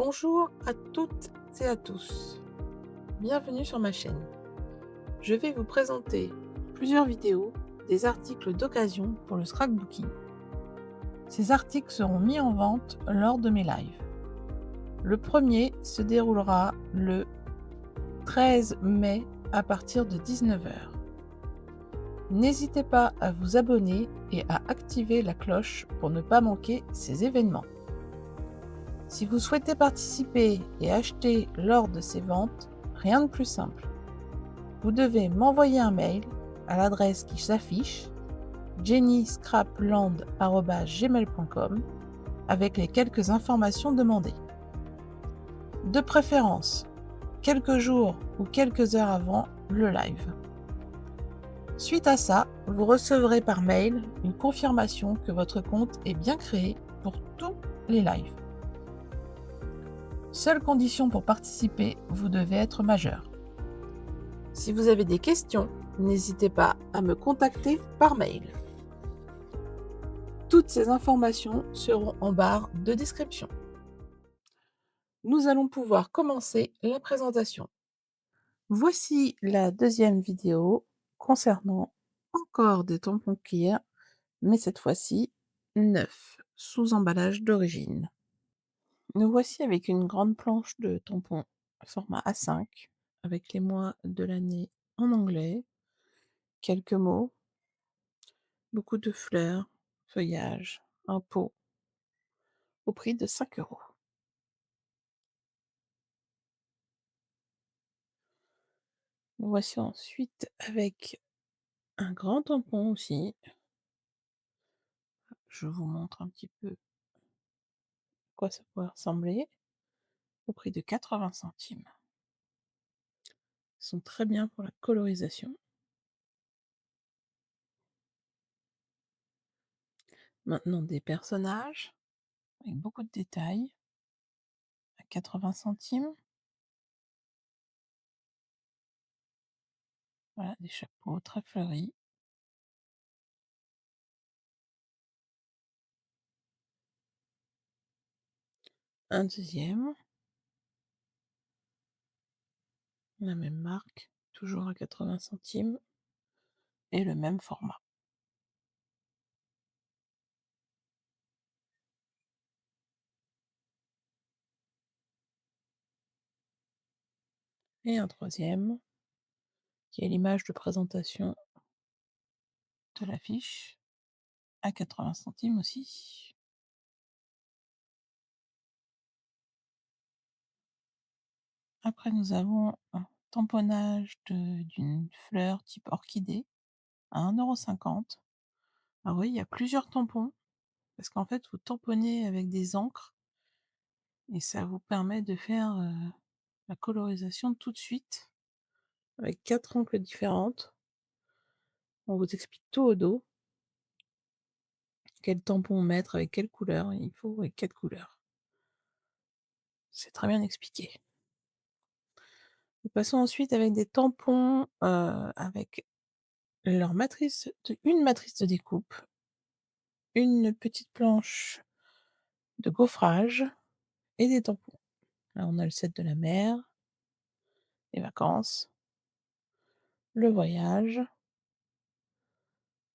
Bonjour à toutes et à tous. Bienvenue sur ma chaîne. Je vais vous présenter plusieurs vidéos, des articles d'occasion pour le scrapbooking. Ces articles seront mis en vente lors de mes lives. Le premier se déroulera le 13 mai à partir de 19 h. N'hésitez pas à vous abonner et à activer la cloche pour ne pas manquer ces événements. Si vous souhaitez participer et acheter lors de ces ventes, rien de plus simple. Vous devez m'envoyer un mail à l'adresse qui s'affiche jennyscrapland@gmail.com avec les quelques informations demandées. De préférence, quelques jours ou quelques heures avant le live. Suite à ça, vous recevrez par mail une confirmation que votre compte est bien créé pour tous les lives. Seule condition pour participer, vous devez être majeur. Si vous avez des questions, n'hésitez pas à me contacter par mail. Toutes ces informations seront en barre de description. Nous allons pouvoir commencer la présentation. Voici la deuxième vidéo concernant encore des tampons clear, mais cette fois-ci neufs, sous emballage d'origine. Nous voici avec une grande planche de tampons format A5, avec les mois de l'année en anglais, quelques mots, beaucoup de fleurs, feuillages, un pot, au prix de 5 €. Nous voici ensuite avec un grand tampon aussi. Je vous montre un petit peu à quoi ça pourrait ressembler, au prix de 80 centimes. Ils sont très bien pour la colorisation. Maintenant des personnages, avec beaucoup de détails, à 80 centimes. Voilà, des chapeaux très fleuris. Un deuxième, la même marque, toujours à 80 centimes et le même format. Et un troisième, qui est l'image de présentation de l'affiche, à 80 centimes aussi. Après nous avons un tamponnage d'une fleur type orchidée à 1,50 €. Alors oui, il y a plusieurs tampons, parce qu'en fait, vous tamponnez avec des encres et ça vous permet de faire, la colorisation tout de suite avec 4 encres différentes. On vous explique tout au dos, quel tampon mettre avec quelle couleur il faut et quelle couleur. C'est très bien expliqué. Nous passons ensuite avec des tampons, avec leur matrice de une matrice de découpe, une petite planche de gaufrage et des tampons. Là, on a le set de la mer, les vacances, le voyage,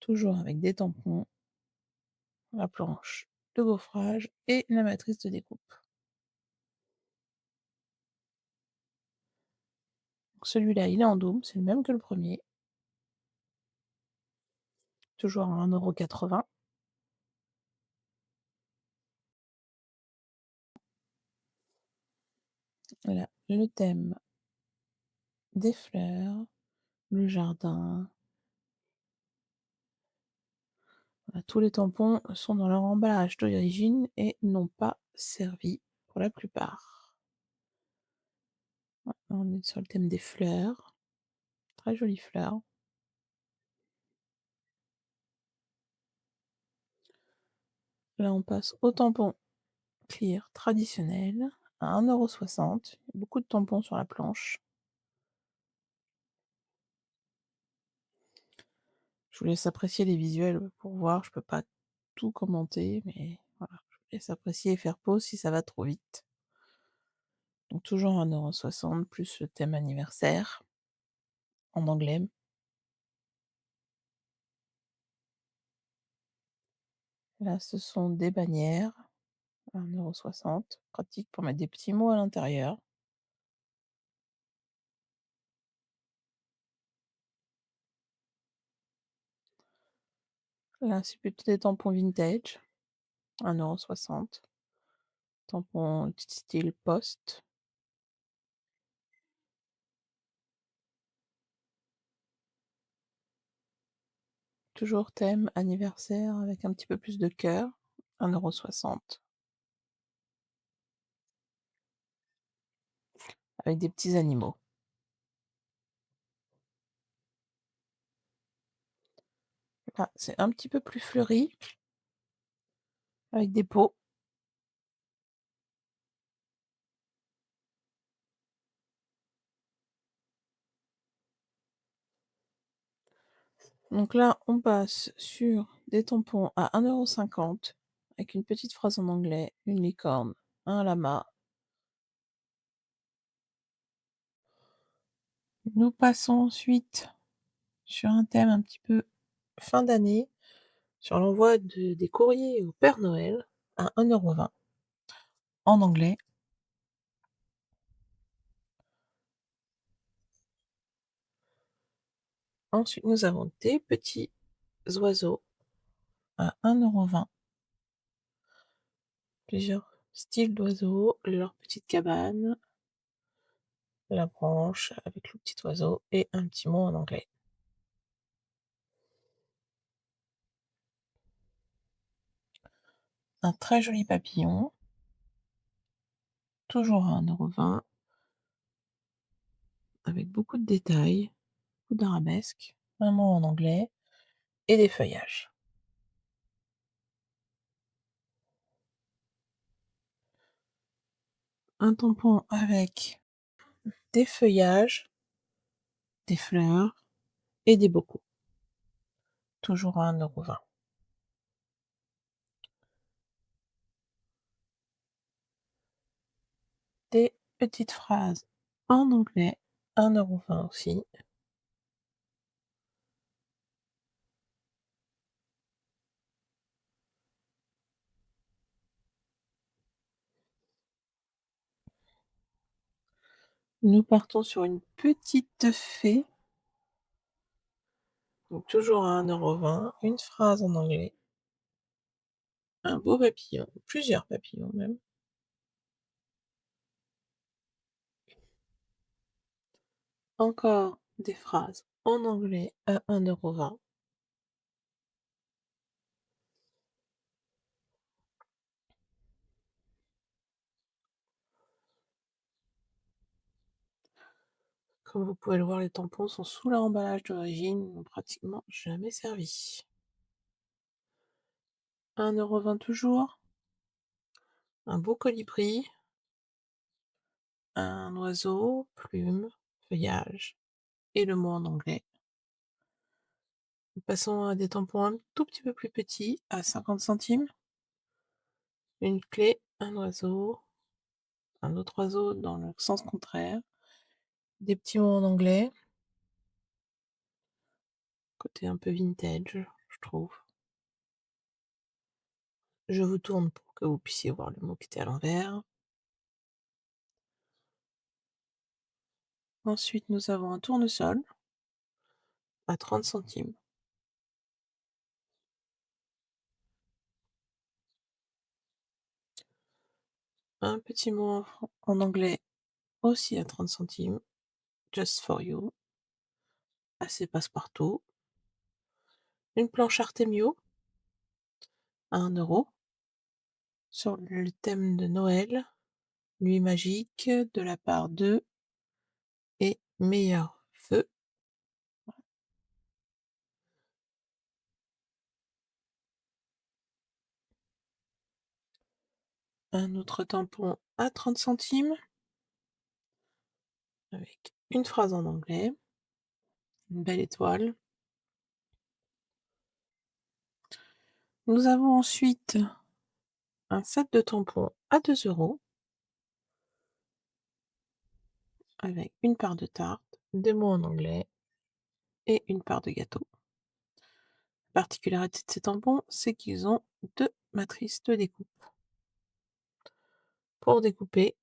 toujours avec des tampons, la planche de gaufrage et la matrice de découpe. Celui-là, il est en dôme, c'est le même que le premier, toujours à 1,80 €. Voilà, le thème des fleurs, le jardin. Voilà, tous les tampons sont dans leur emballage d'origine et n'ont pas servi pour la plupart. Voilà, on est sur le thème des fleurs, très jolies fleurs. Là, on passe au tampon clear traditionnel à 1,60 €. Beaucoup de tampons sur la planche. Je vous laisse apprécier les visuels pour voir, je peux pas tout commenter, mais voilà, je vous laisse apprécier et faire pause si ça va trop vite. Donc toujours 1,60 € plus le thème anniversaire en anglais. Là, ce sont des bannières, 1,60 €, pratique pour mettre des petits mots à l'intérieur. Là, c'est plutôt des tampons vintage, 1,60 €, tampons style Post, toujours thème anniversaire avec un petit peu plus de cœur, 1,60 €, avec des petits animaux. Là, c'est un petit peu plus fleuri, avec des pots. Donc là, on passe sur des tampons à 1,50 € avec une petite phrase en anglais, une licorne, un lama. Nous passons ensuite sur un thème un petit peu fin d'année, sur l'envoi des courriers au Père Noël à 1,20 € en anglais. Ensuite, nous avons des petits oiseaux à 1,20 €, plusieurs styles d'oiseaux, leur petite cabane, la branche avec le petit oiseau et un petit mot en anglais. Un très joli papillon, toujours à 1,20 € avec beaucoup de détails, beaucoup d'arabesques, un mot en anglais et des feuillages. Un tampon avec des feuillages, des fleurs et des bocaux, toujours à 1,20 €. Des petites phrases en anglais, 1,20 € aussi. Nous partons sur une petite fée, donc toujours à 1,20 €, une phrase en anglais, un beau papillon, plusieurs papillons même, encore des phrases en anglais à 1,20 €. Comme vous pouvez le voir, les tampons sont sous leur emballage d'origine, n'ont pratiquement jamais servi. 1,20 € toujours, un beau colibri, un oiseau, plume, feuillage et le mot en anglais. Nous passons à des tampons un tout petit peu plus petits, à 50 centimes. Une clé, un oiseau, un autre oiseau dans le sens contraire, des petits mots en anglais, côté un peu vintage, je trouve. Je vous tourne pour que vous puissiez voir le mot qui était à l'envers. Ensuite, nous avons un tournesol à 30 centimes. Un petit mot en anglais aussi à 30 centimes, just for you, assez passe-partout. Une planche Artemio à 1 € sur le thème de Noël, nuit magique de la part de et meilleur feu. Un autre tampon à 30 centimes avec une phrase en anglais, une belle étoile. Nous avons ensuite un set de tampons à 2 € avec une part de tarte, 2 mots en anglais et une part de gâteau. La particularité de ces tampons, c'est qu'ils ont 2 matrices de découpe pour découper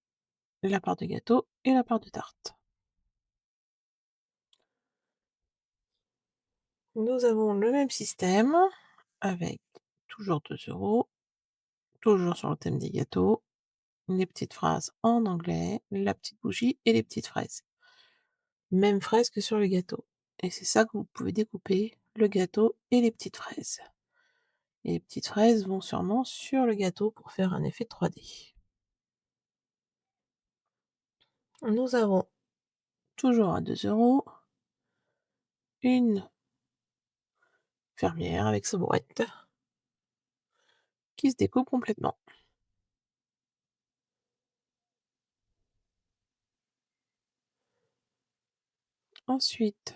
la part de gâteau et la part de tarte. Nous avons le même système avec toujours 2 €, toujours sur le thème des gâteaux, les petites phrases en anglais, la petite bougie et les petites fraises. Même fraise que sur le gâteau et c'est ça que vous pouvez découper, le gâteau et les petites fraises. Et les petites fraises vont sûrement sur le gâteau pour faire un effet 3D. Nous avons toujours à 2 € une fermière avec sa brouette qui se découpe complètement. Ensuite,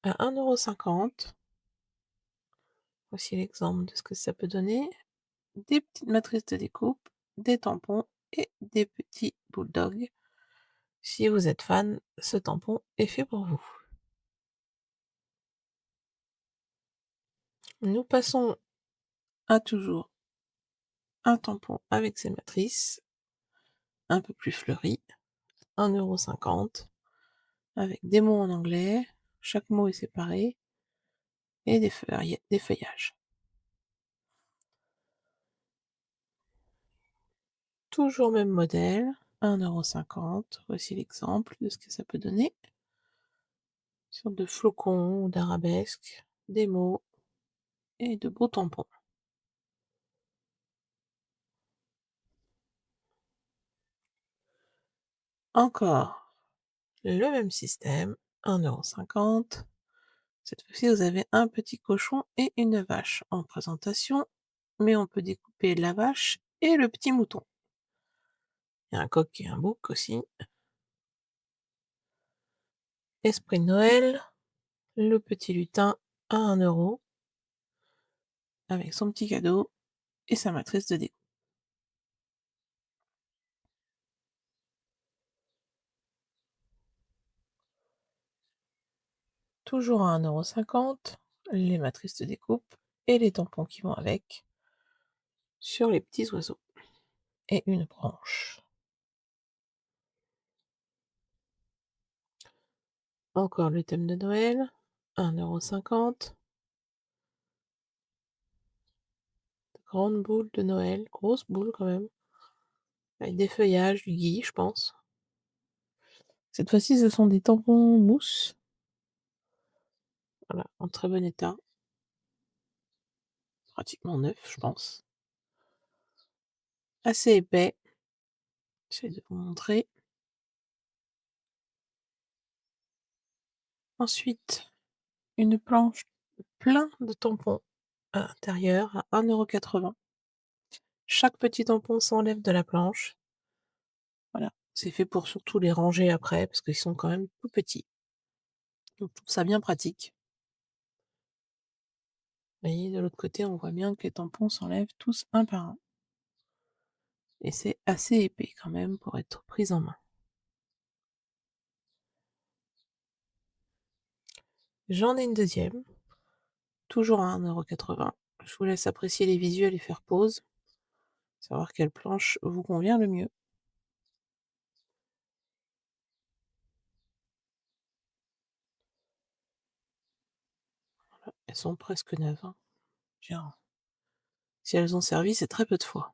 à 1,50 €, voici l'exemple de ce que ça peut donner, des petites matrices de découpe, des tampons et des petits bulldogs. Si vous êtes fan, ce tampon est fait pour vous. Nous passons à toujours un tampon avec ses matrices, un peu plus fleuri, 1,50 €, avec des mots en anglais, chaque mot est séparé et des feuillages. Toujours même modèle, 1,50 €, voici l'exemple de ce que ça peut donner. Sorte de flocons ou d'arabesques, des mots et de beaux tampons. Encore le même système, 1,50 €. Cette fois-ci, vous avez un petit cochon et une vache en présentation, mais on peut découper la vache et le petit mouton. Il y a un coq et un bouc aussi. Esprit de Noël, le petit lutin à 1 € avec son petit cadeau et sa matrice de déco. Toujours à 1,50 €, les matrices de découpe et les tampons qui vont avec sur les petits oiseaux et une branche. Encore le thème de Noël, 1,50 €, de grandes boules de Noël, grosses boules quand même, avec des feuillages, du gui, je pense. Cette fois-ci, ce sont des tampons mousse, voilà, en très bon état, pratiquement neufs, je pense. Assez épais, j'essaie de vous montrer. Ensuite, une planche plein de tampons à l'intérieur à 1,80 €. Chaque petit tampon s'enlève de la planche. Voilà, c'est fait pour surtout les ranger après parce qu'ils sont quand même tout petits. Donc je trouve ça bien pratique. Vous voyez, de l'autre côté, on voit bien que les tampons s'enlèvent tous un par un et c'est assez épais quand même pour être pris en main. J'en ai une deuxième, toujours à 1,80 €. Je vous laisse apprécier les visuels et faire pause, savoir quelle planche vous convient le mieux. Elles sont presque neuves, hein. Tiens, si elles ont servi, c'est très peu de fois.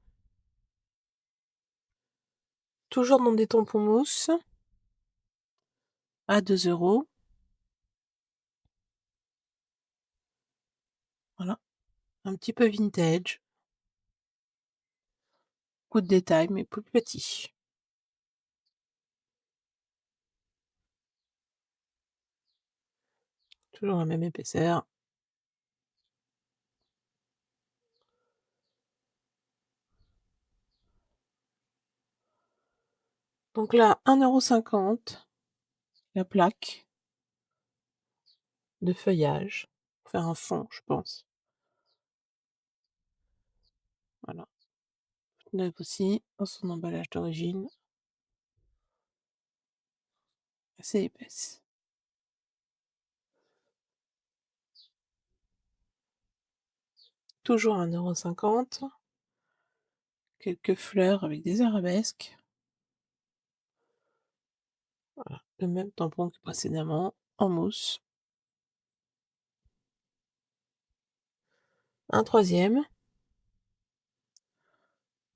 Toujours dans des tampons mousse, à 2 €. Voilà, un petit peu vintage, coup de détail, mais plus petit. Toujours la même épaisseur. Donc là, 1,50 € la plaque de feuillage, pour faire un fond, je pense. Voilà, neuve aussi, dans son emballage d'origine. assez épaisse. Toujours 1,50 €, quelques fleurs avec des arabesques. Voilà, le même tampon que précédemment, en mousse. Un troisième,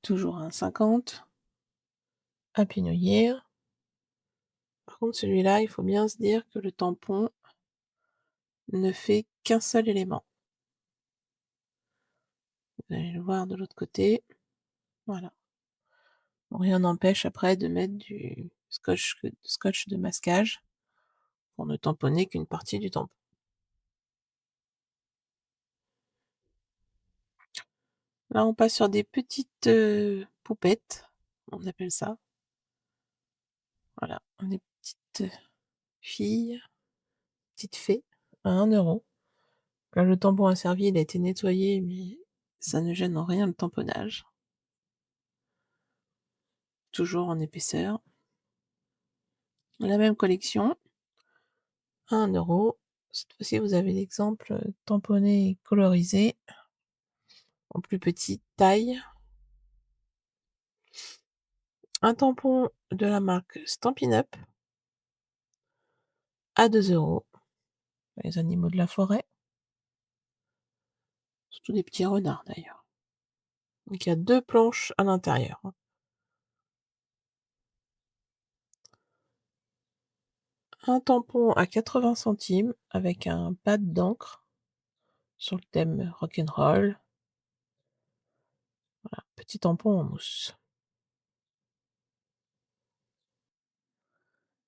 toujours 1,50 €, Happy New Year. Par contre celui-là, il faut bien se dire que le tampon ne fait qu'un seul élément. Vous allez le voir de l'autre côté, voilà. Bon, rien n'empêche après de mettre du scotch de masquage pour ne tamponner qu'une partie du tampon. Là, on passe sur des petites, poupettes, on appelle ça. Voilà, des petites filles, petites fées à 1 €. Là, le tampon asservi, il a été nettoyé, mais ça ne gêne en rien le tamponnage. Toujours en épaisseur. La même collection, à 1 €. Cette fois-ci, vous avez l'exemple, tamponné et colorisé en plus petite taille. Un tampon de la marque Stampin' Up à 2 €, les animaux de la forêt, surtout des petits renards d'ailleurs. Donc il y a 2 planches à l'intérieur, hein. Un tampon à 80 centimes avec un pad d'encre sur le thème rock'n'roll. Voilà, petit tampon en mousse.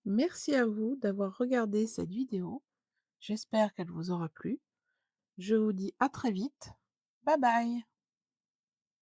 Merci à vous d'avoir regardé cette vidéo. J'espère qu'elle vous aura plu. Je vous dis à très vite. Bye bye.